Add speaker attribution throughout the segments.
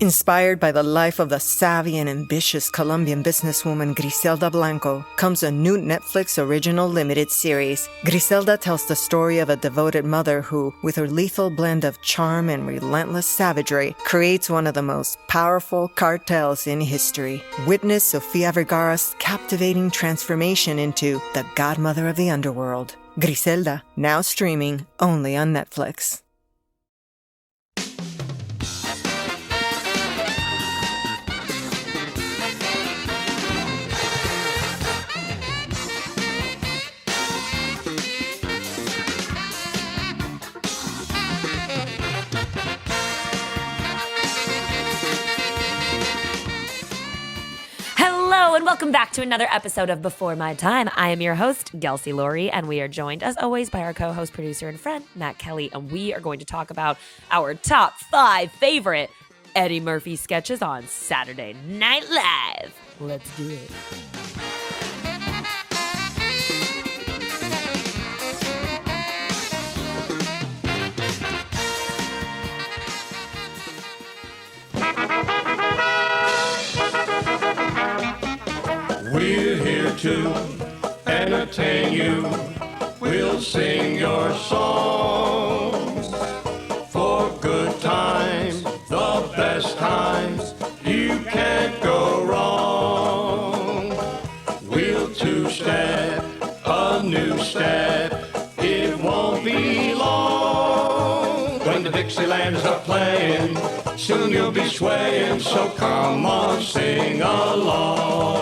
Speaker 1: Inspired by the life of the savvy and ambitious Colombian businesswoman Griselda Blanco comes a new Netflix original limited series. Griselda tells the story of a devoted mother who, with her lethal blend of charm and relentless savagery, creates one of the most powerful cartels in history. Witness Sofia Vergara's captivating transformation into the godmother of the underworld. Griselda, now streaming only on Netflix.
Speaker 2: Hello and welcome back to another episode of Before My Time. I am your host, Gelsey Laurie, and we are joined, as always, by our co-host, producer, and friend, Matt Kelly, and we are going to talk about our top 5 favorite Eddie Murphy sketches on Saturday Night Live. Let's do it.
Speaker 3: We're here to entertain you. We'll sing your songs for good times, the best times. You can't go wrong. We'll two-step, a new step. It won't be long. When the Dixielands are playing, soon you'll be swaying. So come on, sing along.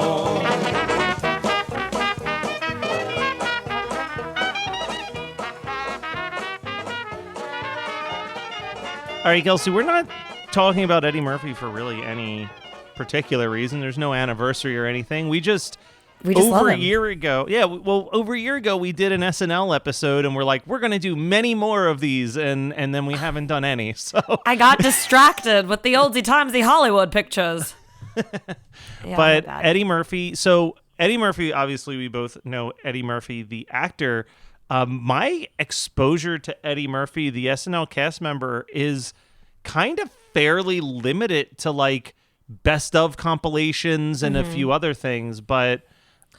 Speaker 4: All right, Gelsey, we're not talking about Eddie Murphy for really any particular reason. There's no anniversary or anything. We just over a year ago, over a year ago, we did an SNL episode, and we're like, we're going to do many more of these, and then we haven't done any. So
Speaker 2: I got distracted with the oldie-timesy Hollywood pictures.
Speaker 4: But Eddie Murphy, obviously, we both know Eddie Murphy, the actor. My exposure to Eddie Murphy, the SNL cast member, is kind of fairly limited to like best of compilations and a few other things. But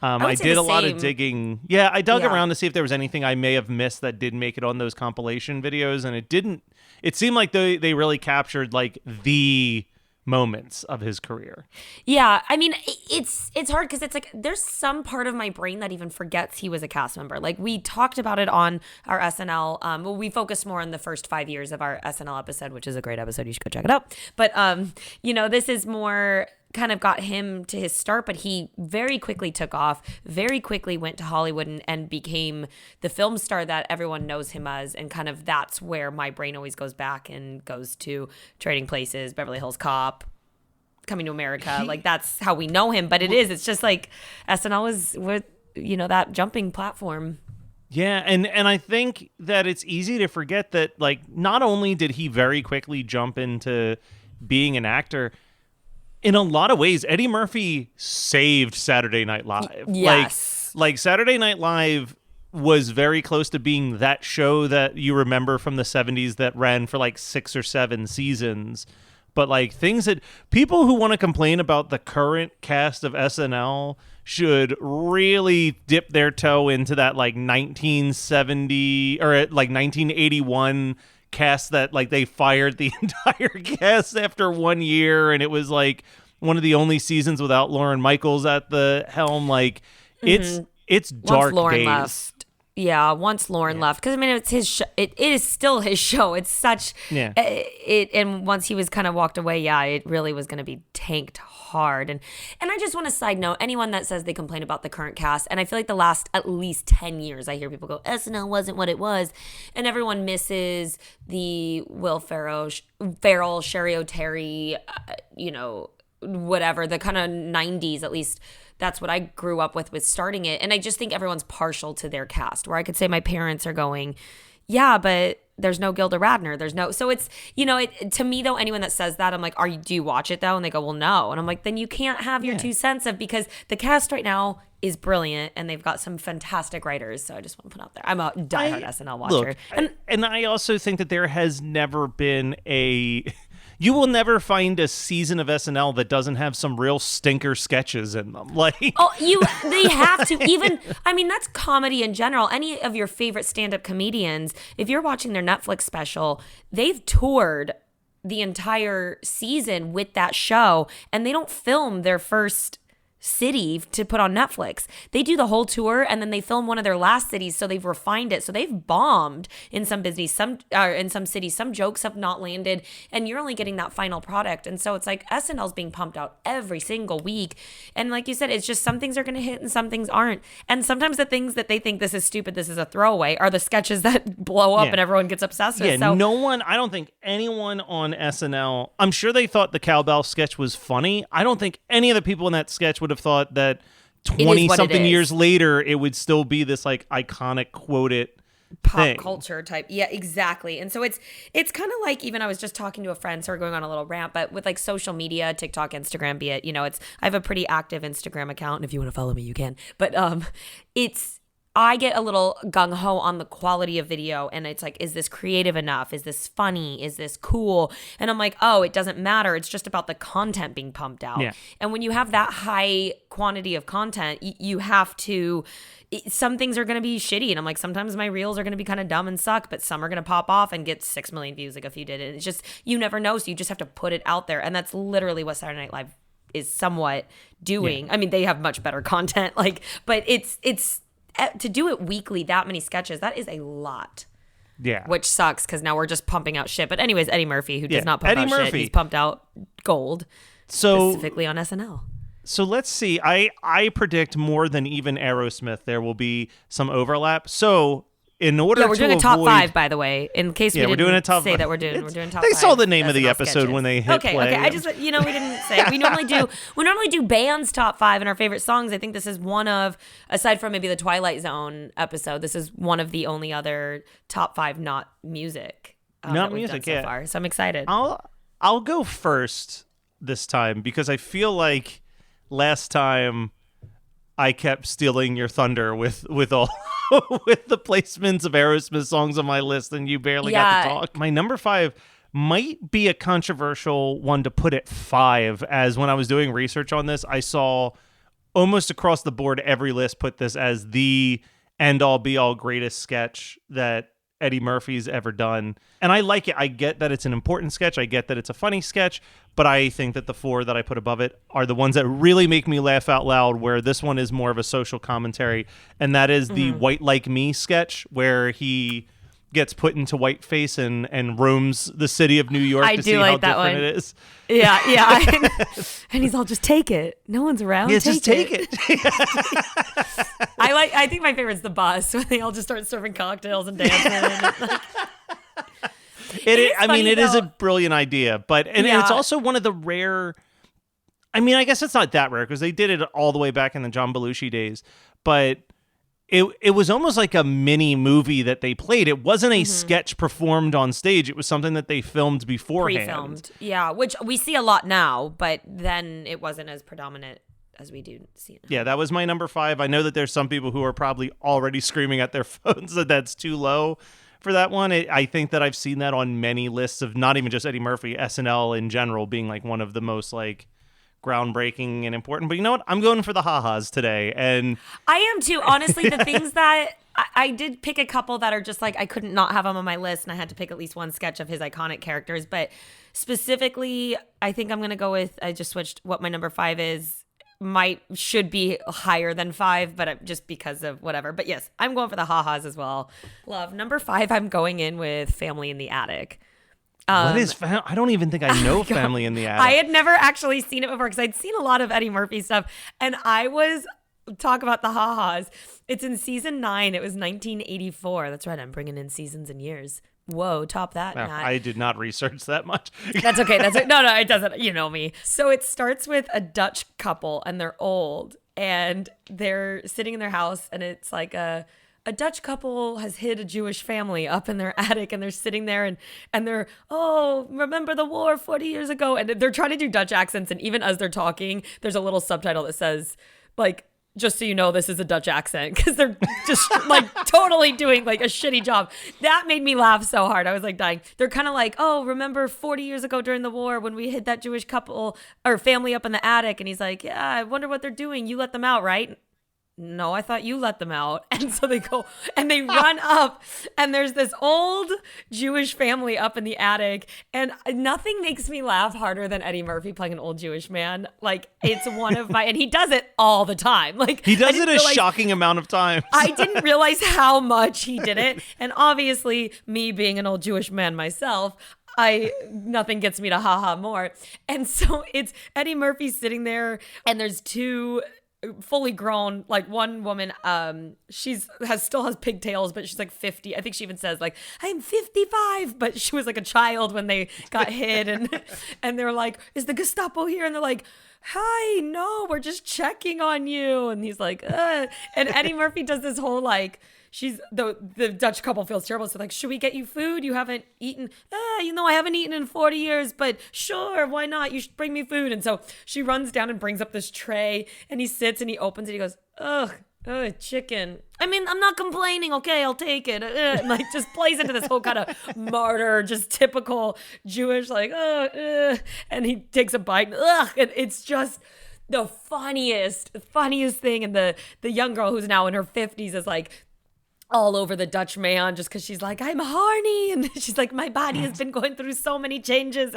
Speaker 4: I did a lot of digging. Yeah, I dug around to see if there was anything I may have missed that did make it on those compilation videos, and it didn't. It seemed like they really captured like the moments of his career.
Speaker 2: Yeah, I mean, it's hard because it's like there's some part of my brain that even forgets he was a cast member. Like we talked about it on our SNL. We focused more on the first 5 years of our SNL episode, which is a great episode. You should go check it out. But this is more kind of got him to his start, but he very quickly took off, very quickly went to Hollywood and became the film star that everyone knows him as. And kind of that's where my brain always goes back and goes to Trading Places, Beverly Hills Cop, Coming to America. Like that's how we know him. But it's just like SNL is what, that jumping platform.
Speaker 4: Yeah, and I think that it's easy to forget that like not only did he very quickly jump into being an actor, in a lot of ways, Eddie Murphy saved Saturday Night Live.
Speaker 2: Yes.
Speaker 4: Like Saturday Night Live was very close to being that show that you remember from the 70s that ran for like 6 or 7 seasons. But like things that people who want to complain about the current cast of SNL should really dip their toe into that like 1970 or like 1981 cast that like they fired the entire cast after 1 year, and it was like one of the only seasons without Lorne Michaels at the helm. Like it's dark
Speaker 2: once Lorne
Speaker 4: days.
Speaker 2: left. Yeah, once Lorne left, because I mean it's his it is still his show. It's such and once he was kind of walked away, it really was going to be tanked hard. And I just want to side note, anyone that says they complain about the current cast, and I feel like the last at least 10 years I hear people go, SNL wasn't what it was, and everyone misses the Will Ferrell, Sherry O'Terry, whatever, the kind of 90s, at least that's what I grew up with starting it. And I just think everyone's partial to their cast, where I could say my parents are going, yeah, but there's no Gilda Radner. There's no, so it's, to me though, anyone that says that, I'm like, do you watch it though? And they go, well, no. And I'm like, then you can't have your 2 cents because the cast right now is brilliant and they've got some fantastic writers. So I just want to put out there, I'm a diehard SNL watcher.
Speaker 4: Look, and I also think that there has never been You will never find a season of SNL that doesn't have some real stinker sketches in them. Like,
Speaker 2: they have to. Even, I mean, that's comedy in general. Any of your favorite stand-up comedians, if you're watching their Netflix special, they've toured the entire season with that show, and they don't film their first city to put on Netflix. They do the whole tour, and then they film one of their last cities, so they've refined it. So they've bombed in some cities. Some jokes have not landed, and you're only getting that final product. And so it's like SNL's being pumped out every single week. And like you said, it's just some things are going to hit and some things aren't. And sometimes the things that they think this is stupid, this is a throwaway, are the sketches that blow up and everyone gets obsessed with.
Speaker 4: Yeah, I don't think anyone on SNL, I'm sure they thought the cowbell sketch was funny. I don't think any of the people in that sketch would have thought that 20-something years later it would still be this like iconic quoted
Speaker 2: pop culture type. Yeah, exactly. And so it's kind of like, even I was just talking to a friend, so we're going on a little rant, but with like social media, TikTok, Instagram, be it, I have a pretty active Instagram account, and if you want to follow me, you can. But I get a little gung-ho on the quality of video, and it's like, is this creative enough? Is this funny? Is this cool? And I'm like, oh, it doesn't matter. It's just about the content being pumped out. Yeah. And when you have that high quantity of content, you have to, some things are going to be shitty. And I'm like, sometimes my reels are going to be kind of dumb and suck, but some are going to pop off and get 6 million views like a few did. And it's just, you never know. So you just have to put it out there. And that's literally what Saturday Night Live is somewhat doing. Yeah. I mean, they have much better content, but it's, to do it weekly, that many sketches, that is a lot.
Speaker 4: Yeah.
Speaker 2: Which sucks, because now we're just pumping out shit. But anyways, Eddie Murphy, who does not pump out shit, he's pumped out gold, specifically on SNL.
Speaker 4: So let's see. I predict more than even Aerosmith there will be some overlap. So in order
Speaker 2: we're doing a top 5, by the way, in case we didn't
Speaker 4: doing a top
Speaker 2: say that we're doing top 5.
Speaker 4: They saw the name of the episode sketches when they hit play.
Speaker 2: Okay. I just, we didn't say. We normally do bands top 5 and our favorite songs. I think this is one of, aside from maybe the Twilight Zone episode, this is one of the only other top 5 not music.
Speaker 4: Not music,
Speaker 2: so far. So I'm excited.
Speaker 4: I'll go first this time, because I feel like last time I kept stealing your thunder with all with the placements of Aerosmith songs on my list, and you barely got to talk. My number 5 might be a controversial one to put at 5, as when I was doing research on this, I saw almost across the board every list put this as the end-all be-all greatest sketch that Eddie Murphy's ever done. And I like it. I get that it's an important sketch. I get that it's a funny sketch, but I think that the 4 that I put above it are the ones that really make me laugh out loud, where this one is more of a social commentary. And that is the White Like Me sketch, where he gets put into whiteface and roams the city of New York to see how different it is.
Speaker 2: Yeah. And he's all, just take it. No one's around.
Speaker 4: Yeah, just take it.
Speaker 2: I think my favorite's the bus, when they all just start serving cocktails and dancing.
Speaker 4: It is a brilliant idea, and it's also one of the rare. I mean, I guess it's not that rare, because they did it all the way back in the John Belushi days, but it was almost like a mini movie that they played. It wasn't a sketch performed on stage. It was something that they filmed beforehand.
Speaker 2: Pre-filmed, yeah, which we see a lot now, but then it wasn't as predominant as we do see now.
Speaker 4: Yeah, that was my number 5. I know that there's some people who are probably already screaming at their phones that that's too low for that one. I think that I've seen that on many lists of not even just Eddie Murphy, SNL in general being like one of the most like groundbreaking and important. But you know what? I'm going for the ha-has today. And
Speaker 2: I am too. Honestly, the things that I did pick a couple that are just like, I couldn't not have them on my list, and I had to pick at least one sketch of his iconic characters. But specifically, I think I'm going to go with, I just switched what my number 5 is. Should be higher than 5, but just because of whatever. But yes, I'm going for the ha-has as well. Love. Number 5, I'm going in with Family in the Attic.
Speaker 4: What is I don't even think I know Family in the Attic.
Speaker 2: I had never actually seen it before, because I'd seen a lot of Eddie Murphy stuff, and talk about the ha-has. It's in season 9. It was 1984. That's right. I'm bringing in seasons and years. Whoa, top that,
Speaker 4: no,
Speaker 2: Matt.
Speaker 4: I did not research that much.
Speaker 2: That's okay. No, it doesn't. You know me. So it starts with a Dutch couple, and they're old, and they're sitting in their house, and it's like a Dutch couple has hid a Jewish family up in their attic, and they're sitting there and they're, oh, remember the war 40 years ago? And they're trying to do Dutch accents, and even as they're talking, there's a little subtitle that says, like, just so you know, this is a Dutch accent, because they're just like totally doing like a shitty job. That made me laugh so hard. I was like dying. They're kind of like, oh, remember 40 years ago during the war when we hid that Jewish couple or family up in the attic? And he's like, yeah, I wonder what they're doing. You let them out, right? No, I thought you let them out. And so they go and they run up, and there's this old Jewish family up in the attic, and nothing makes me laugh harder than Eddie Murphy playing an old Jewish man. Like, it's one of my, and he does it all the time. Like,
Speaker 4: he does it a shocking amount of times.
Speaker 2: I didn't realize how much he did it. And obviously, me being an old Jewish man myself, nothing gets me to haha more. And so it's Eddie Murphy sitting there, and there's two fully grown, like one woman, still has pigtails, but she's like 50. I think she even says like, I'm 55, but she was like a child when they got hit, and they're like, is the Gestapo here? And they're like, hi, no, we're just checking on you. And he's like, and Eddie Murphy does this whole like, the Dutch couple feels terrible. So like, should we get you food? You haven't eaten. I haven't eaten in 40 years, but sure, why not? You should bring me food. And so she runs down and brings up this tray, and he sits and he opens it. He goes, ugh, chicken. I mean, I'm not complaining. Okay, I'll take it. And like just plays into this whole kind of martyr, just typical Jewish, like, and he takes a bite, and it's just the funniest thing. And the young girl who's now in her 50s is like, all over the Dutch man, just because she's like, I'm horny, and she's like, my body has been going through so many changes,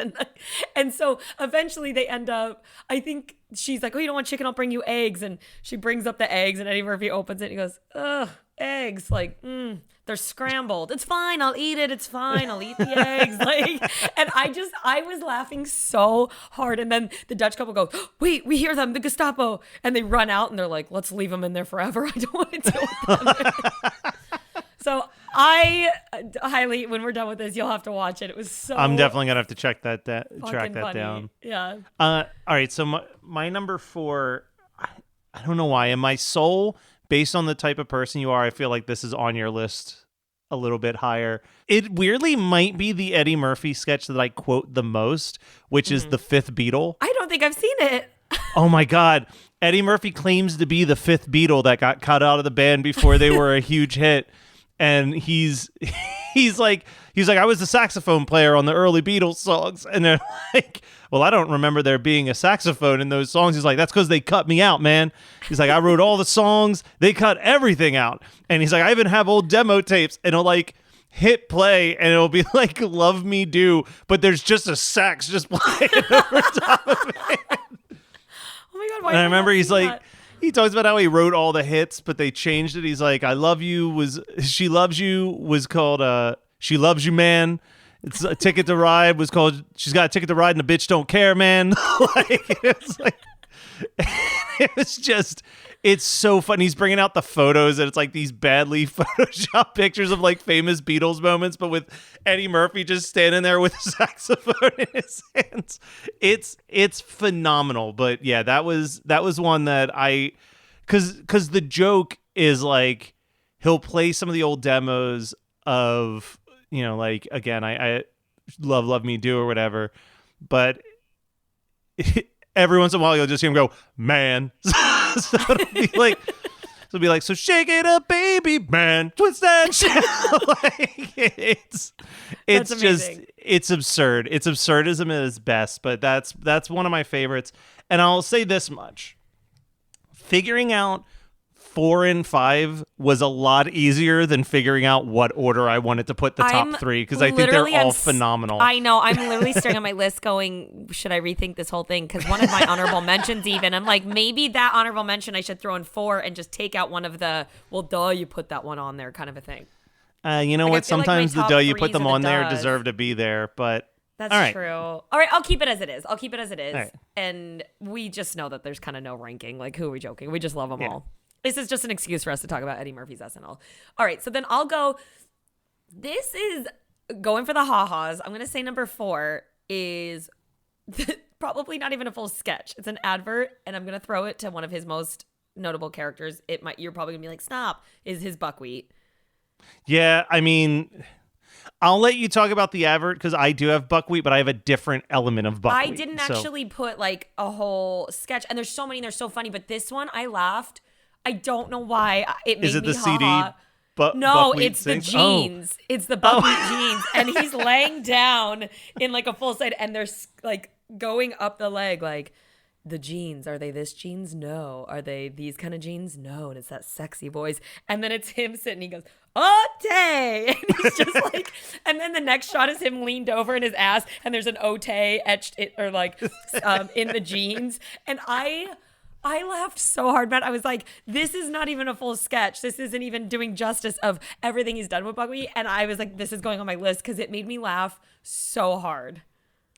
Speaker 2: and so eventually they end up, I think she's like, oh, you don't want chicken, I'll bring you eggs, and she brings up the eggs, and Eddie Murphy opens it and he goes, ugh, eggs, like, they're scrambled. It's fine, I'll eat it, it's fine, I'll eat the eggs. Like, and I was laughing so hard. And then the Dutch couple goes, wait, we hear them, the Gestapo. And they run out, and they're like, let's leave them in there forever. I don't want to deal with them. So I highly, when we're done with this, you'll have to watch it. It was so
Speaker 4: I'm definitely gonna have to track that
Speaker 2: funny.
Speaker 4: down.
Speaker 2: Yeah.
Speaker 4: All right, so my number 4, I don't know why, in my soul, based on the type of person you are, I feel like this is on your list a little bit higher. It weirdly might be the Eddie Murphy sketch that I quote the most, which is the fifth Beatle.
Speaker 2: I don't think I've seen it.
Speaker 4: Oh my God. Eddie Murphy claims to be the fifth Beatle that got cut out of the band before they were a huge hit. And he's like, I was the saxophone player on the early Beatles songs. And they're like, well, I don't remember there being a saxophone in those songs. He's like, that's because they cut me out, man. He's like, I wrote all the songs. They cut everything out. And he's like, I even have old demo tapes. And it'll like hit play and it'll be like Love Me Do, but there's just a sax just playing over top of it.
Speaker 2: Oh my God, why
Speaker 4: and I remember he's like,
Speaker 2: that?
Speaker 4: He talks about how he wrote all the hits, but they changed it. He's like, I Love You was, She Loves You was called She Loves You, Man. It's A Ticket to Ride was called She's Got a Ticket to Ride and the Bitch Don't Care, Man. It's so fun. He's bringing out the photos, and it's like these badly photoshopped pictures of like famous Beatles moments, but with Eddie Murphy just standing there with a saxophone in his hands. It's phenomenal. But yeah, that was one that because the joke is like he'll play some of the old demos of, you know, like, again, I love Me Do or whatever, but every once in a while you'll just hear him go, man. So it'll be like, so shake it up, baby, man, twist that shit. Like, it's just, it's absurd. It's absurdism at its best, but that's one of my favorites. And I'll say this much: figuring out 4 and 5 was a lot easier than figuring out what order I wanted to put the top 3, because I think they're all phenomenal.
Speaker 2: I know. I'm literally staring at my list going, should I rethink this whole thing? Because one of my honorable mentions even, I'm like, maybe that honorable mention I should throw in 4 and just take out one of the, well, duh, you put that one on there kind of a thing.
Speaker 4: You know what? Sometimes the duh you put them on there deserve to be there, but...
Speaker 2: That's
Speaker 4: all right.
Speaker 2: true. All right, I'll keep it as it is.
Speaker 4: Right.
Speaker 2: And we just know that there's kind of no ranking. Like, who are we joking? We just love them all. This is just an excuse for us to talk about Eddie Murphy's SNL. All right, so then I'll go. This is going for the ha-has. I'm going to say number 4 is probably not even a full sketch. It's an advert, and I'm going to throw it to one of his most notable characters. You're probably going to be like, stop, is his buckwheat.
Speaker 4: Yeah, I mean, I'll let you talk about the advert because I do have buckwheat, but I have a different element of buckwheat.
Speaker 2: I didn't actually put like a whole sketch, and there's so many, they're so funny, but this one I laughed. I don't know why. It made
Speaker 4: Is it
Speaker 2: me
Speaker 4: the CD?
Speaker 2: ha-ha. No,
Speaker 4: Buckwheat
Speaker 2: it's the
Speaker 4: sings?
Speaker 2: jeans. It's the buckwheat jeans. And he's laying down in like a full side and they're like going up the leg like, the jeans, are they this jeans? No. Are they these kind of jeans? No. And it's that sexy voice. And then it's him sitting. He goes, Ote! And he's just like, and then the next shot is him leaned over in his ass and there's an Ote etched or like in the jeans. And I laughed so hard, Matt. I was like, this is not even a full sketch. This isn't even doing justice of everything he's done with Buckwheat. And I was like, this is going on my list because it made me laugh so hard.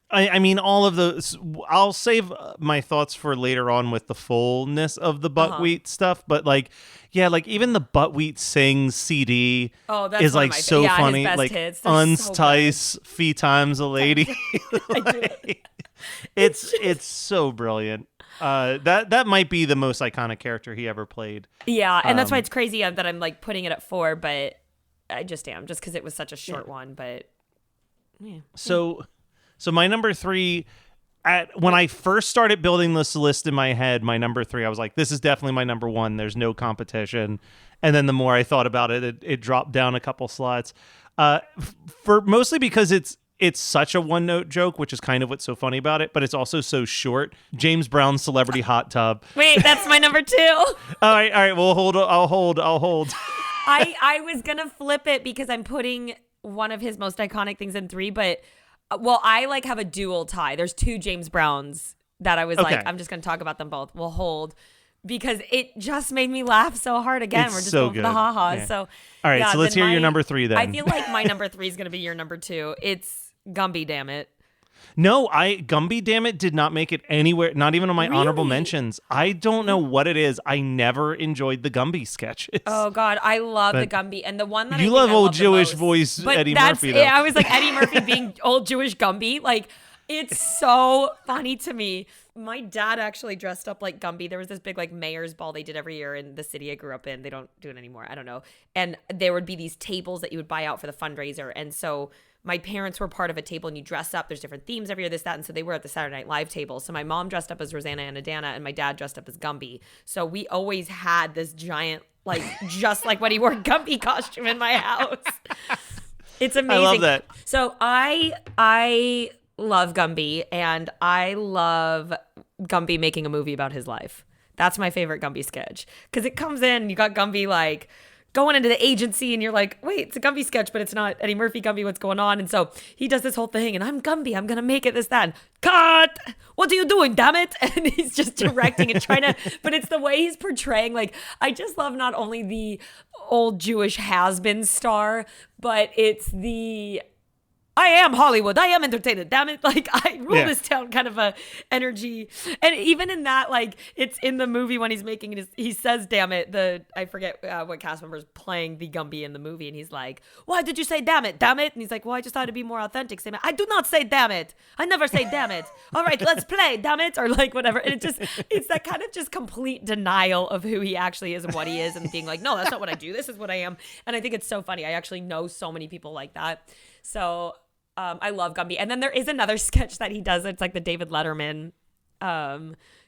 Speaker 4: I mean, all of those. I'll save my thoughts for later on with the fullness of the Buckwheat stuff. But like, yeah, like even the Buckwheat Sings CD
Speaker 2: that's
Speaker 4: is
Speaker 2: one of
Speaker 4: like
Speaker 2: my
Speaker 4: so
Speaker 2: his
Speaker 4: funny.
Speaker 2: best
Speaker 4: Like
Speaker 2: hits. They're
Speaker 4: unstice fee times a lady.
Speaker 2: I do it.
Speaker 4: It's so brilliant. That might be the most iconic character he ever played.
Speaker 2: Yeah, and that's why it's crazy that I'm like putting it at 4, but I just am just because it was such a short one. But yeah.
Speaker 4: So my number 3, when I first started building this list in my head, my number 3, I was like, this is definitely my number 1. There's no competition. And then the more I thought about it, it dropped down a couple slots. For mostly because it's such a one-note joke, which is kind of what's so funny about it, but it's also so short. James Brown's Celebrity Hot Tub.
Speaker 2: Wait, that's my number 2.
Speaker 4: All right. Well, I'll hold.
Speaker 2: I was gonna flip it because I'm putting one of his most iconic things in 3, but I like have a dual tie. There's 2 James Browns that I was like, I'm just gonna talk about them both. We'll hold because it just made me laugh so hard. Again, we're just
Speaker 4: so
Speaker 2: going for the ha-ha.
Speaker 4: Yeah.
Speaker 2: So
Speaker 4: all right, so let's hear your number 3 then.
Speaker 2: I feel like my number 3 is gonna be your number 2. It's Gumby, damn it.
Speaker 4: No, Gumby, damn it, did not make it anywhere, not even on my honorable mentions. I don't know what it is. I never enjoyed the Gumby sketches.
Speaker 2: Oh, God. I love the Gumby. And the one that
Speaker 4: you love old Jewish voice Eddie Murphy, though.
Speaker 2: Yeah, I was like, Eddie Murphy being old Jewish Gumby. Like, it's so funny to me. My dad actually dressed up like Gumby. There was this big like mayor's ball they did every year in the city I grew up in. They don't do it anymore. I don't know. And there would be these tables that you would buy out for the fundraiser. And so my parents were part of a table and you dress up. There's different themes every year, this, that. And so they were at the Saturday Night Live table. So my mom dressed up as Rosanna and Adana and my dad dressed up as Gumby. So we always had this giant, like, just like when he wore Gumby costume in my house. It's amazing.
Speaker 4: I love that.
Speaker 2: So I love Gumby and I love Gumby making a movie about his life. That's my favorite Gumby sketch. Because it comes in, you got Gumby like going into the agency and you're like, wait, it's a Gumby sketch, but it's not Eddie Murphy Gumby, what's going on? And so he does this whole thing and I'm Gumby, I'm going to make it this, that. And, cut! What are you doing, damn it? And he's just directing and trying to, but it's the way he's portraying. Like, I just love not only the old Jewish has-been star, but it's the I am Hollywood. I am entertainment. Damn it. Like, I rule this town kind of a energy. And even in that, like, it's in the movie when he's making it, he says, damn it. I forget what cast member is playing the Gumby in the movie. And he's like, why did you say damn it? Damn it. And he's like, well, I just thought it'd be more authentic. Say, I do not say damn it. I never say damn it. All right, let's play. Damn it. Or like whatever. And it's that kind of just complete denial of who he actually is and what he is and being like, no, that's not what I do. This is what I am. And I think it's so funny. I actually know so many people like that. So I love Gumby. And then there is another sketch that he does. It's like the David Letterman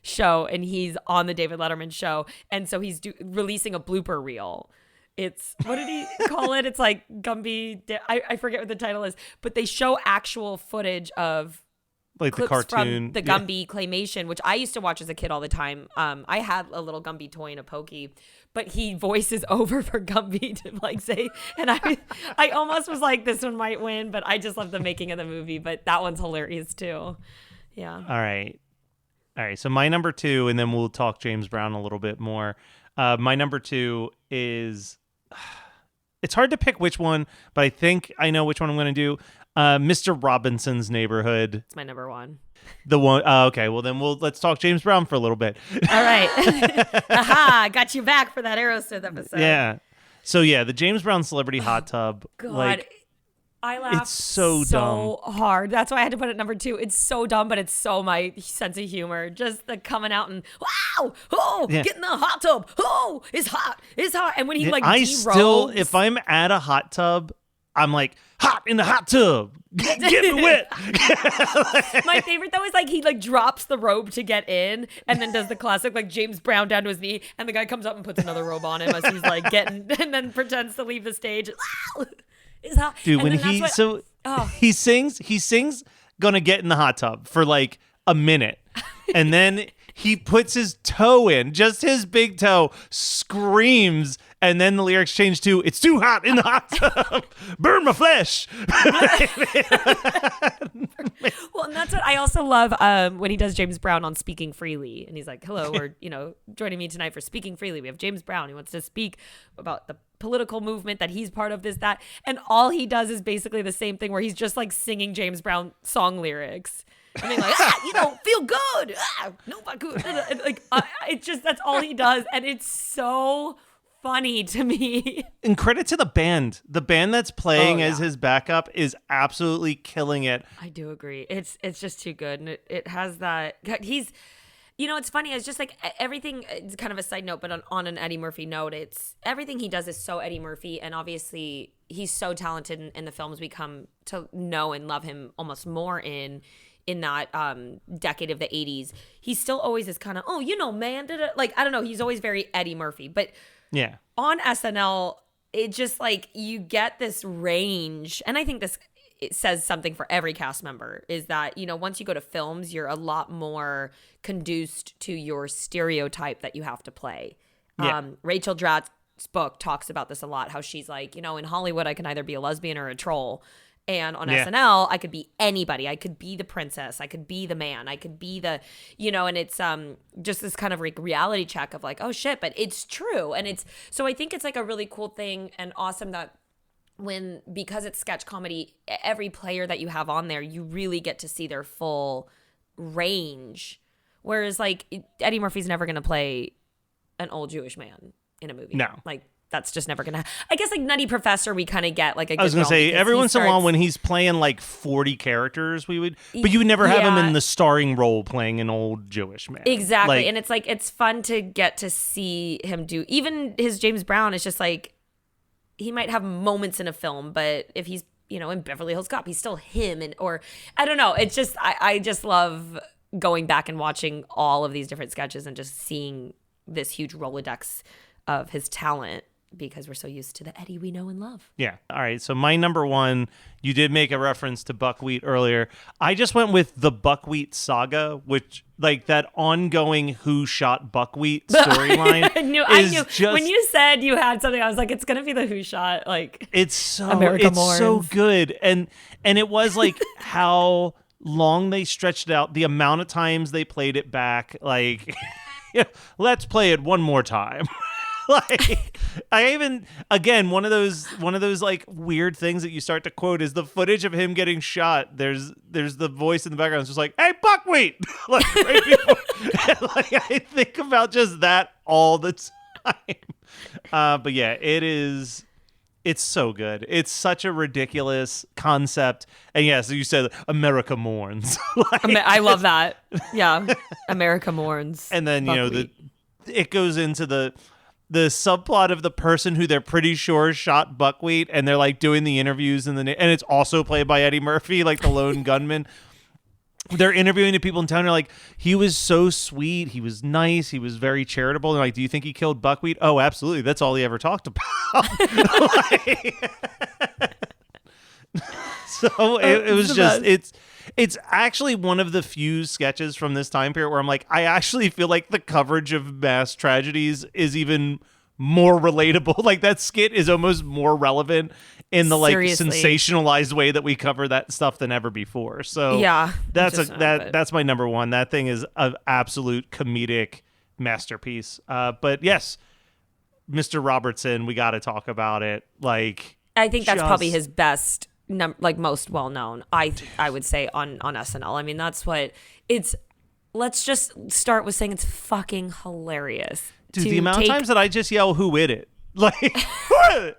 Speaker 2: show. And he's on the David Letterman show. And so he's releasing a blooper reel. It's, what did he call it? It's like Gumby. I forget what the title is. But they show actual footage of
Speaker 4: like the cartoon.
Speaker 2: From the Gumby claymation, which I used to watch as a kid all the time. I had a little Gumby toy and a Pokey, but he voices over for Gumby to like say, and I almost was like, this one might win, but I just love the making of the movie. But that one's hilarious too. Yeah.
Speaker 4: All right. So my number 2, and then we'll talk James Brown a little bit more. My number 2 is, it's hard to pick which one, but I think I know which one I'm going to do. Mr. Robinson's Neighborhood.
Speaker 2: It's my number 1.
Speaker 4: The one. Okay. Well, then let's talk James Brown for a little bit.
Speaker 2: All right. Aha! Got you back for that Aerosmith episode.
Speaker 4: Yeah. So yeah, the James Brown Celebrity Hot Tub.
Speaker 2: God.
Speaker 4: Like,
Speaker 2: I laughed
Speaker 4: it's so dumb.
Speaker 2: hard. That's why I had to put it number 2. It's so dumb, but it's so my sense of humor. Just the coming out and wow, get in the hot tub. Oh, it's hot. And when he like
Speaker 4: if I'm at a hot tub, I'm like, hot in the hot tub. Get me wet.
Speaker 2: My favorite though is like he like drops the robe to get in and then does the classic like James Brown down to his knee and the guy comes up and puts another robe on him as he's like getting and then pretends to leave the stage. It's hot.
Speaker 4: Dude,
Speaker 2: And
Speaker 4: when
Speaker 2: then
Speaker 4: he sings gonna get in the hot tub for like a minute and then he puts his toe in, just his big toe, screams, and then the lyrics change to, it's too hot in the hot tub, burn my flesh.
Speaker 2: Well, and that's what I also love when he does James Brown on Speaking Freely. And he's like, hello, we're, joining me tonight for Speaking Freely. We have James Brown. He wants to speak about the political movement that he's part of, this, that. And all he does is basically the same thing where he's just like singing James Brown song lyrics. I mean, like, feel good. No, but good. And like, it's just, that's all he does. And it's so funny to me.
Speaker 4: And credit to the band. The band that's playing as his backup is absolutely killing it.
Speaker 2: I do agree. It's just too good. And it has that, he's, it's funny. It's just like everything, it's kind of a side note, but on an Eddie Murphy note, it's everything he does is so Eddie Murphy. And obviously he's so talented in the films we come to know and love him almost more in that decade of the 80s. He still always is kind of, man, like, I don't know. He's always very Eddie Murphy. But
Speaker 4: yeah,
Speaker 2: on SNL, it just like you get this range. And I think it says something for every cast member is that, once you go to films, you're a lot more conduced to your stereotype that you have to play.
Speaker 4: Yeah.
Speaker 2: Rachel Dratch's book talks about this a lot, how she's like, in Hollywood, I can either be a lesbian or a troll. And on SNL, I could be anybody. I could be the princess. I could be the man. I could be the, and it's just this kind of like reality check of like, oh shit, but it's true. And so I think it's like a really cool thing and awesome that because it's sketch comedy, every player that you have on there, you really get to see their full range. Whereas like Eddie Murphy's never going to play an old Jewish man in a movie.
Speaker 4: No.
Speaker 2: Like, that's just never gonna. I guess like Nutty Professor, we kind of get like a.
Speaker 4: I was gonna say every once in a while when he's playing like 40 characters, but you would never have him in the starring role playing an old Jewish man.
Speaker 2: Exactly, and it's like it's fun to get to see him do. Even his James Brown is just like he might have moments in a film, but if he's in Beverly Hills Cop, he's still him, or I don't know. It's just I just love going back and watching all of these different sketches and just seeing this huge Rolodex of his talent. Because we're so used to the Eddie we know and love.
Speaker 4: Yeah. All right. So my number one, you did make a reference to Buckwheat earlier. I just went with the Buckwheat saga, which like that ongoing Who Shot Buckwheat storyline.
Speaker 2: I knew. When you said you had something, I was like, it's gonna be the Who Shot. Like
Speaker 4: it's so good, and it was like how long they stretched it out, the amount of times they played it back. Like, let's play it one more time. Like again, one of those like weird things that you start to quote is the footage of him getting shot. There's the voice in the background. It's just like, hey, Buckwheat. Like right before, like I think about just that all the time. But yeah, it's so good. It's such a ridiculous concept. And yeah, so you said America mourns. Like,
Speaker 2: I love that. Yeah, America mourns.
Speaker 4: And then
Speaker 2: Buckwheat.
Speaker 4: it goes into the subplot of the person who they're pretty sure shot Buckwheat, and they're like doing the interviews and it's also played by Eddie Murphy, like the lone gunman. They're interviewing the people in town. They're like, he was so sweet. He was nice. He was very charitable. They're like, do you think he killed Buckwheat? Oh, absolutely. That's all he ever talked about. So it was just, it's actually one of the few sketches from this time period where I'm like, I actually feel like the coverage of mass tragedies is even more relatable. Like that skit is almost more relevant in the like sensationalized way that we cover that stuff than ever before. So
Speaker 2: yeah,
Speaker 4: that's my number one. That thing is an absolute comedic masterpiece. But yes, Mr. Robertson, we got to talk about it. Like,
Speaker 2: I think that's probably his best. Most well known, I would say on SNL. I mean, that's what it's. Let's just start with saying it's fucking hilarious.
Speaker 4: Dude, the amount of times that I just yell, "Who hit it?" Like, who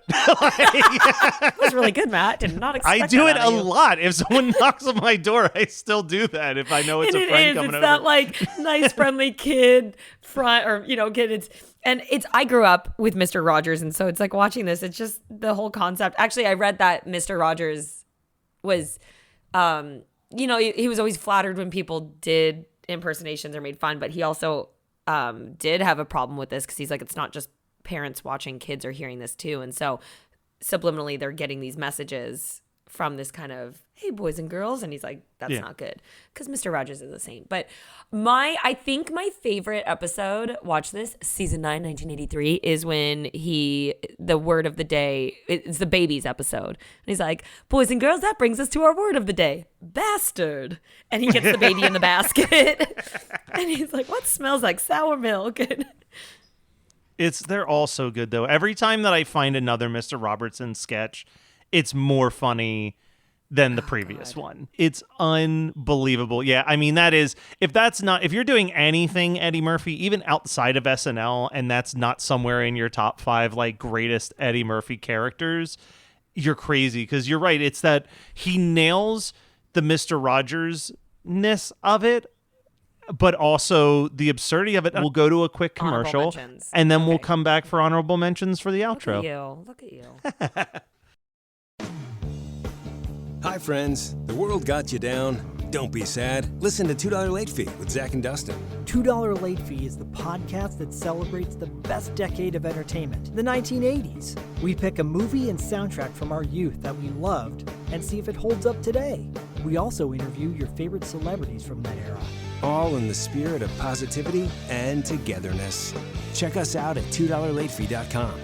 Speaker 2: That was really good, Matt. Did not expect
Speaker 4: I do
Speaker 2: that
Speaker 4: it
Speaker 2: out
Speaker 4: a
Speaker 2: of you.
Speaker 4: lot. If someone knocks on my door, I still do that if I know it's
Speaker 2: And
Speaker 4: a friend
Speaker 2: it's
Speaker 4: coming over.
Speaker 2: that like nice, friendly kid front, or kid. I grew up with Mr. Rogers, and so it's like watching this. It's just the whole concept. Actually, I read that Mr. Rogers was, he was always flattered when people did impersonations or made fun, but he also did have a problem with this because he's like, it's not just parents watching, kids are hearing this too, and so subliminally they're getting these messages from this kind of, hey, boys and girls, and he's like, that's not good, because Mr. Rogers is the same. But I think my favorite episode, watch this, season 9, 1983, is when the word of the day, it's the babies episode, and he's like, boys and girls, that brings us to our word of the day, bastard, and he gets the baby in the basket, and he's like, what smells like sour milk?
Speaker 4: They're all so good though. Every time that I find another Mr. Robertson sketch, it's more funny than the previous one. It's unbelievable. Yeah, I mean, if you're doing anything Eddie Murphy, even outside of SNL, and that's not somewhere in your top 5 like greatest Eddie Murphy characters, you're crazy, because you're right. It's that he nails the Mr. Rogers-ness of it, but also the absurdity of it. We'll go to a quick commercial, and then we'll come back for honorable mentions for the outro.
Speaker 2: Look at you.
Speaker 5: Hi, friends. The world got you down. Don't be sad. Listen to $2 Late Fee with Zach and Dustin.
Speaker 6: $2 Late Fee is the podcast that celebrates the best decade of entertainment, the 1980s. We pick a movie and soundtrack from our youth that we loved and see if it holds up today. We also interview your favorite celebrities from that era.
Speaker 5: All in the spirit of positivity and togetherness. Check us out at $2latefee.com.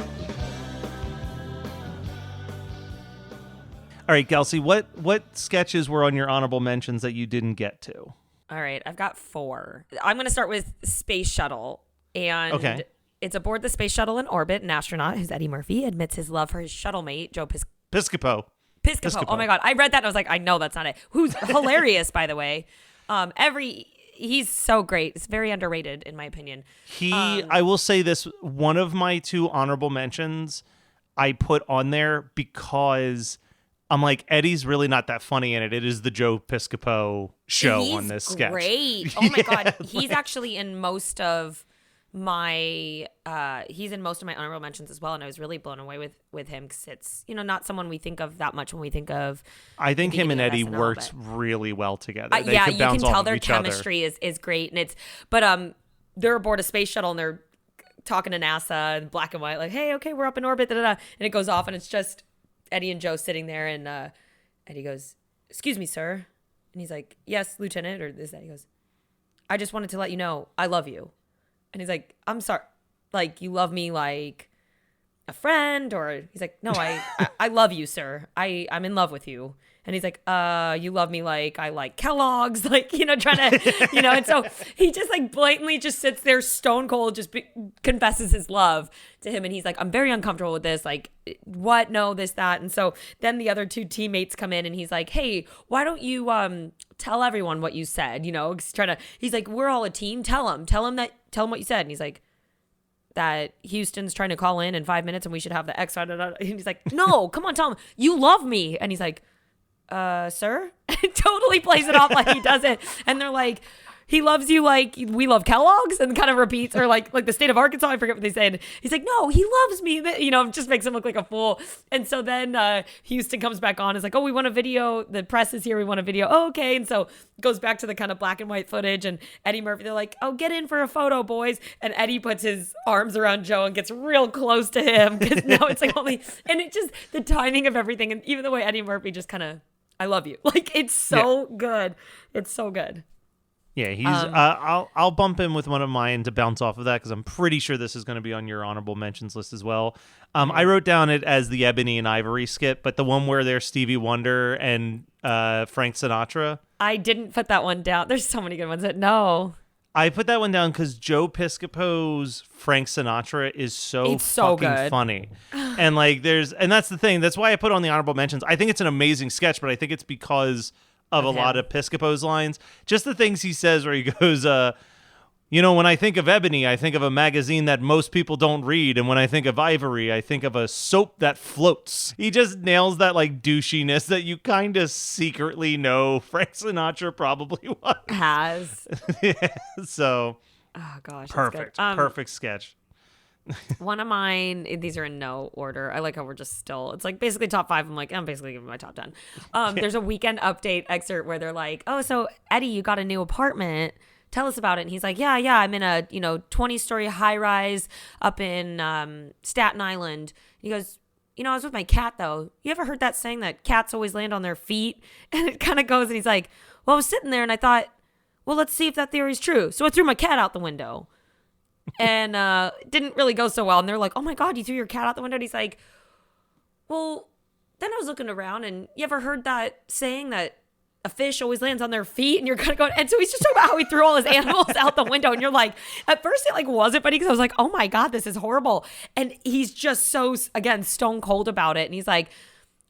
Speaker 4: All right, Kelsey, what sketches were on your honorable mentions that you didn't get to?
Speaker 2: All right, I've got 4. I'm going to start with Space Shuttle. And it's aboard the Space Shuttle in orbit. An astronaut, who's Eddie Murphy, admits his love for his shuttle mate, Joe
Speaker 4: Piscopo.
Speaker 2: Oh my God, I read that and I was like, I know that's not it. Who's hilarious, by the way. He's so great. It's very underrated, in my opinion.
Speaker 4: I will say this, one of my 2 honorable mentions I put on there because I'm like, Eddie's really not that funny in it. It is the Joe Piscopo show on this sketch.
Speaker 2: Great. Oh my God. He's actually in most of my honorable mentions as well. And I was really blown away with him because it's, not someone we think of that much when we think of.
Speaker 4: I think him and Eddie
Speaker 2: SNL,
Speaker 4: works really well together.
Speaker 2: You can tell their chemistry is great. And they're aboard a space shuttle and they're talking to NASA in black and white, like, hey, okay, we're up in orbit. And it goes off and it's just Eddie and Joe sitting there, and Eddie goes, excuse me, sir. And he's like, yes, Lieutenant, or this, that. He goes, I just wanted to let you know I love you. And he's like, I'm sorry, like, you love me like a friend? Or he's like, no, I love you, sir. I'm in love with you. And he's like, you love me like I like Kellogg's, like, trying to, and so he just like blatantly just sits there stone cold, just confesses his love to him. And he's like, I'm very uncomfortable with this. Like, what? No, this, that. And so then the other 2 teammates come in and he's like, hey, why don't you tell everyone what you said? He's like, we're all a team. Tell him what you said. And he's like, that Houston's trying to call in 5 minutes and we should have the X. And he's like, no, come on, tell him you love me. And he's like, sir? Totally plays it off like he doesn't. And they're like, he loves you like we love Kellogg's, and kind of repeats, or like the state of Arkansas, I forget what they said. He's like, no, he loves me. Just makes him look like a fool. And so then Houston comes back on. Is like, oh, we want a video. The press is here. We want a video. Oh, okay. And so goes back to the kind of black and white footage. And Eddie Murphy, they're like, oh, get in for a photo, boys. And Eddie puts his arms around Joe and gets real close to him because now it's like only. And it just, the timing of everything, and even the way Eddie Murphy just kind of, I love you. Like, it's so good. It's so good.
Speaker 4: Yeah, he's. I'll bump him with one of mine to bounce off of that because I'm pretty sure this is going to be on your honorable mentions list as well. I wrote down it as the Ebony and Ivory skit, but the one where there's Stevie Wonder and Frank Sinatra.
Speaker 2: I didn't put that one down. There's so many good ones. No.
Speaker 4: I put that one down because Joe Piscopo's Frank Sinatra is so fucking
Speaker 2: good.
Speaker 4: Funny. And like and that's the thing. That's why I put it on the honorable mentions. I think it's an amazing sketch, but I think it's because of a lot of Piscopo's lines. Just the things he says where he goes, You know, when I think of Ebony, I think of a magazine that most people don't read. And when I think of Ivory, I think of a soap that floats. He just nails that like douchiness that you kind of secretly know Frank Sinatra probably was.
Speaker 2: Has.
Speaker 4: Yeah, so
Speaker 2: Oh, gosh.
Speaker 4: perfect.
Speaker 2: That's good.
Speaker 4: Perfect sketch.
Speaker 2: One of mine, these are in no order. I like how we're just still, it's like basically top 5. I'm like, I'm basically giving my top 10. There's a Weekend Update excerpt where they're like, oh, so Eddie, you got a new apartment. Tell us about it. And he's like, yeah, I'm in a 20-story high rise up in Staten Island. He goes, I was with my cat though. You ever heard that saying that cats always land on their feet? And it kind of goes, and he's like, well, I was sitting there and I thought, well, let's see if that theory is true. So I threw my cat out the window. And it didn't really go so well. And they're like, oh my God, you threw your cat out the window? And he's like, well, then I was looking around, and you ever heard that saying that a fish always lands on their feet? And you're kind of going, and so he's just talking about how he threw all his animals out the window. And you're like, at first it like wasn't funny because I was like, oh my God, this is horrible. And he's just so, again, stone cold about it. And he's like,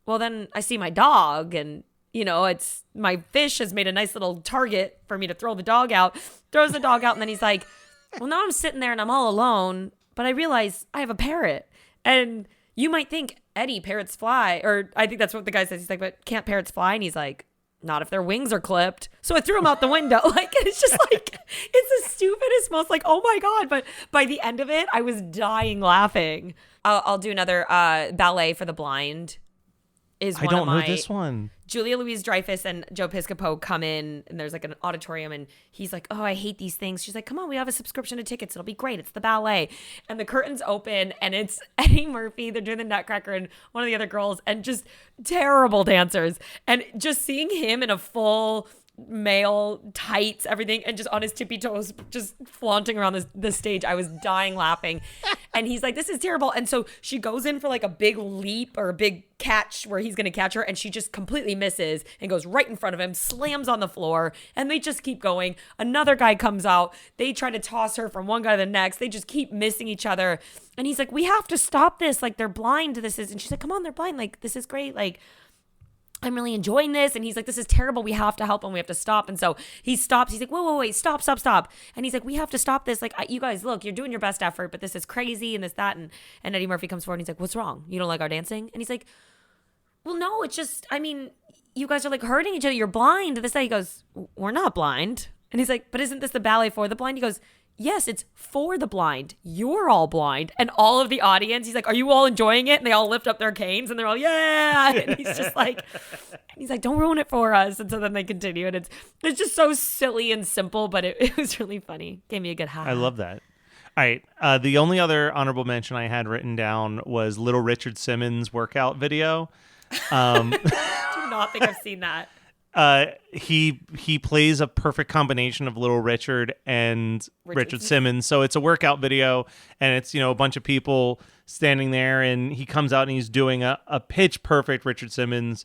Speaker 2: well, then I see my dog, and it's my fish has made a nice little target for me to throw the dog out, throws the dog out. And then he's like, well, now I'm sitting there and I'm all alone, but I realize I have a parrot. And you might think, Eddie, parrots fly. Or I think that's what the guy says. He's like, but can't parrots fly? And he's like, not if their wings are clipped. So I threw him out the window. Like, it's just like, it's the stupidest, most like, oh my God. But by the end of it, I was dying laughing. I'll do another Ballet for the Blind.
Speaker 4: I don't know this one.
Speaker 2: Julia Louis-Dreyfus and Joe Piscopo come in, and there's like an auditorium, and he's like, oh, I hate these things. She's like, come on, we have a subscription to tickets. It'll be great. It's the ballet. And the curtains open, and it's Eddie Murphy. They're doing the Nutcracker and one of the other girls, and just terrible dancers. And just seeing him in a full male tights, everything, and just on his tippy toes, just flaunting around the stage. I was dying laughing. And he's like, this is terrible. And so she goes in for like a big leap or a big catch where he's going to catch her, and she just completely misses and goes right in front of him, slams on the floor, and they just keep going. Another guy comes out. They try to toss her from one guy to the next. They just keep missing each other. And he's like, we have to stop this. Like, they're blind. And she's like, come on, they're blind. Like, this is great. Like, I'm really enjoying this. And he's like, this is terrible. We have to help them. We have to stop. And so he stops. He's like, whoa, wait, stop. And he's like, we have to stop this. Like, you guys, look, you're doing your best effort, but this is crazy and this, that. And Eddie Murphy comes forward and he's like, what's wrong? You don't like our dancing? And he's like, well, no, it's just, I mean, you guys are like hurting each other. You're blind. This, that. He goes, we're not blind. And he's like, but isn't this the ballet for the blind? He goes, yes, it's for the blind. You're all blind. And all of the audience, he's like, are you all enjoying it? And they all lift up their canes and they're all, yeah. And he's just like, don't ruin it for us. And so then they continue. And it's just so silly and simple, but it was really funny. Gave me a good high.
Speaker 4: I love that. All right. The only other honorable mention I had written down was Little Richard Simmons' workout video.
Speaker 2: I do not think I've seen that.
Speaker 4: He plays a perfect combination of Little Richard and Richard Simmons. So it's a workout video, and it's, a bunch of people standing there, and he comes out and he's doing a pitch perfect Richard Simmons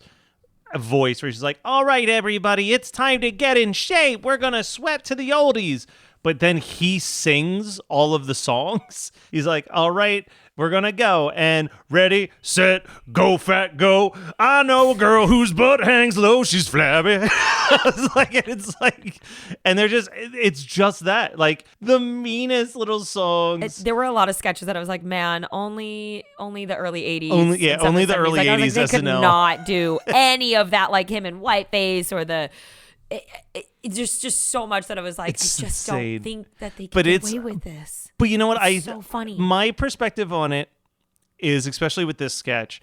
Speaker 4: voice where he's like, all right, everybody, it's time to get in shape. We're going to sweat to the oldies. But then he sings all of the songs. He's like, all right, we're going to go. And ready, set, go, fat, go. I know a girl whose butt hangs low. She's flabby. And it's just that. Like, the meanest little songs.
Speaker 2: There were a lot of sketches that I was like, man, only the early 80s.
Speaker 4: Only the early 80s
Speaker 2: they
Speaker 4: SNL.
Speaker 2: could not do any of that, like him in Whiteface or the... It's just so much that I was like,
Speaker 4: it's
Speaker 2: I just
Speaker 4: insane.
Speaker 2: don't think that they can get away with this.
Speaker 4: But you know what?
Speaker 2: It's so funny.
Speaker 4: My perspective on it is, especially with this sketch,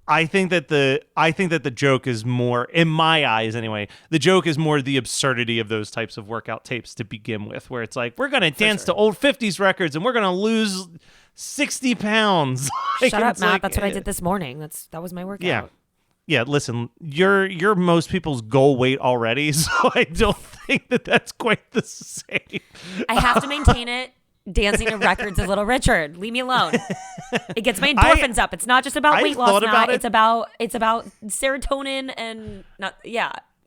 Speaker 4: I think that the joke is more, in my eyes anyway, the joke is more the absurdity of those types of workout tapes to begin with, where it's like, we're going to dance to old 50s records and we're going to lose 60 pounds.
Speaker 2: Shut up, Matt. That's what I did this morning. That was my workout.
Speaker 4: Yeah. Yeah, listen, you're most people's goal weight already, so I don't think that's quite the same.
Speaker 2: I have to maintain it. Dancing to records of Little Richard. Leave me alone. It gets my endorphins up. It's not just about weight loss now. It's about serotonin and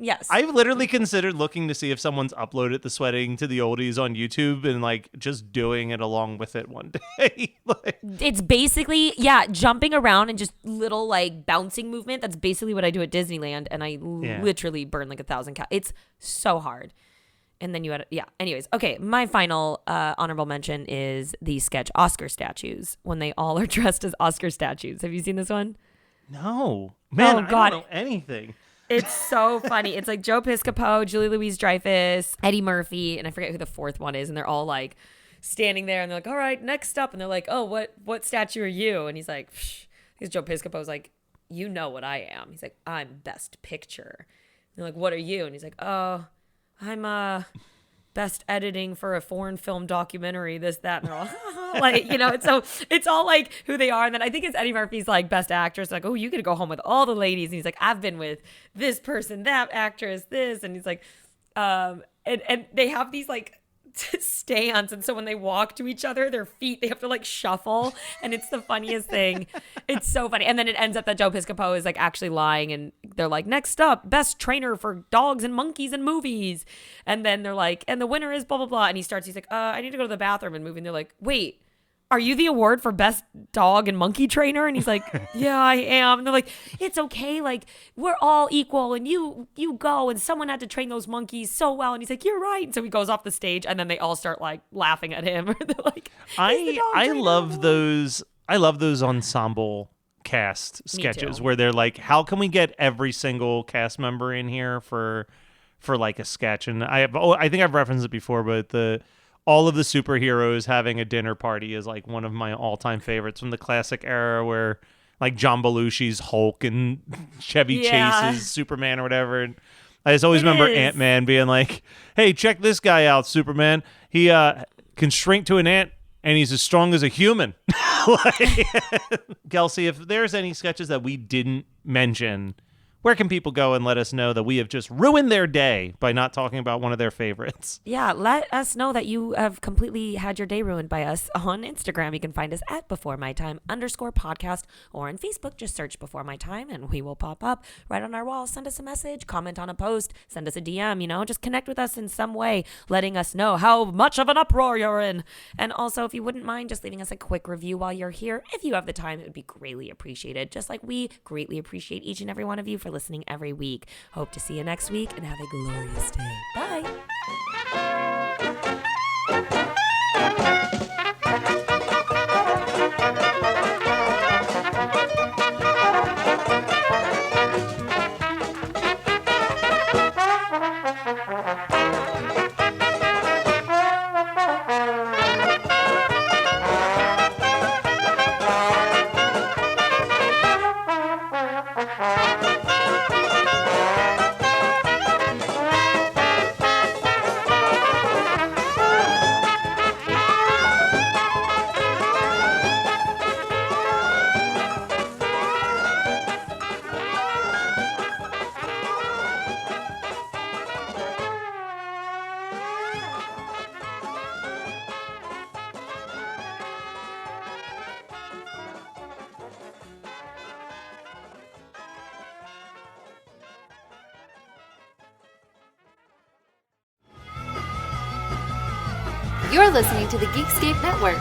Speaker 2: yes.
Speaker 4: I've literally considered looking to see if someone's uploaded the sweating to the oldies on YouTube and like just doing it along with it one day.
Speaker 2: It's basically, jumping around and just little like bouncing movement. That's basically what I do at Disneyland, and I literally burn like 1,000 calories. It's so hard. And then you had, yeah. Anyways, okay. My final honorable mention is the sketch Oscar statues when they all are dressed as Oscar statues. Have you seen this one?
Speaker 4: No, man,
Speaker 2: Oh,
Speaker 4: I
Speaker 2: God.
Speaker 4: don't know anything.
Speaker 2: It's so funny. It's like Joe Piscopo, Julie Louis-Dreyfus, Eddie Murphy, and I forget who the fourth one is. And they're all like standing there and they're like, all right, next up. And they're like, oh, what statue are you? And he's like, because Joe Piscopo's like, you know what I am. He's like, I'm Best Picture. And they're like, what are you? And he's like, oh, I'm best editing for a foreign film documentary, this, that, and they're all like, you know, it's all like who they are. And then I think it's Eddie Murphy's like best actress, like, oh, you get to go home with all the ladies. And he's like, I've been with this person, that actress, this. And he's like, and they have these like stands, and so when they walk to each other, their feet, they have to like shuffle, and it's the funniest thing. It's so funny. And then it ends up that Joe Piscopo is like actually lying, and they're like, next up, best trainer for dogs and monkeys in movies. And then they're like, and the winner is blah blah blah. And he's like, I need to go to the bathroom and movie. And they're like, wait, are you the award for best dog and monkey trainer? And he's like, yeah, I am. And they're like, it's okay. Like, we're all equal, and you go, and someone had to train those monkeys so well. And he's like, you're right. And so he goes off the stage, and then they all start like laughing at him. They're like,
Speaker 4: I love those ensemble cast sketches where they're like, how can we get every single cast member in here for like a sketch? And I think I've referenced it before, but all of the superheroes having a dinner party is like one of my all-time favorites from the classic era, where like John Belushi's Hulk and Chevy Chase's Superman or whatever. And I just always remember Ant-Man being like, hey, check this guy out, Superman. He can shrink to an ant, and he's as strong as a human. Kelsey, if there's any sketches that we didn't mention, where can people go and let us know that we have just ruined their day by not talking about one of their favorites?
Speaker 2: Yeah, let us know that you have completely had your day ruined by us on Instagram. You can find us at @BeforeMyTime_podcast, or on Facebook, just search Before My Time and we will pop up right on our wall. Send us a message, comment on a post, send us a DM, just connect with us in some way, letting us know how much of an uproar you're in. And also, if you wouldn't mind just leaving us a quick review while you're here, if you have the time, it would be greatly appreciated. Just like we greatly appreciate each and every one of you for listening every week. Hope to see you next week, and have a glorious day. Bye.
Speaker 7: You're listening to the Geekscape Network.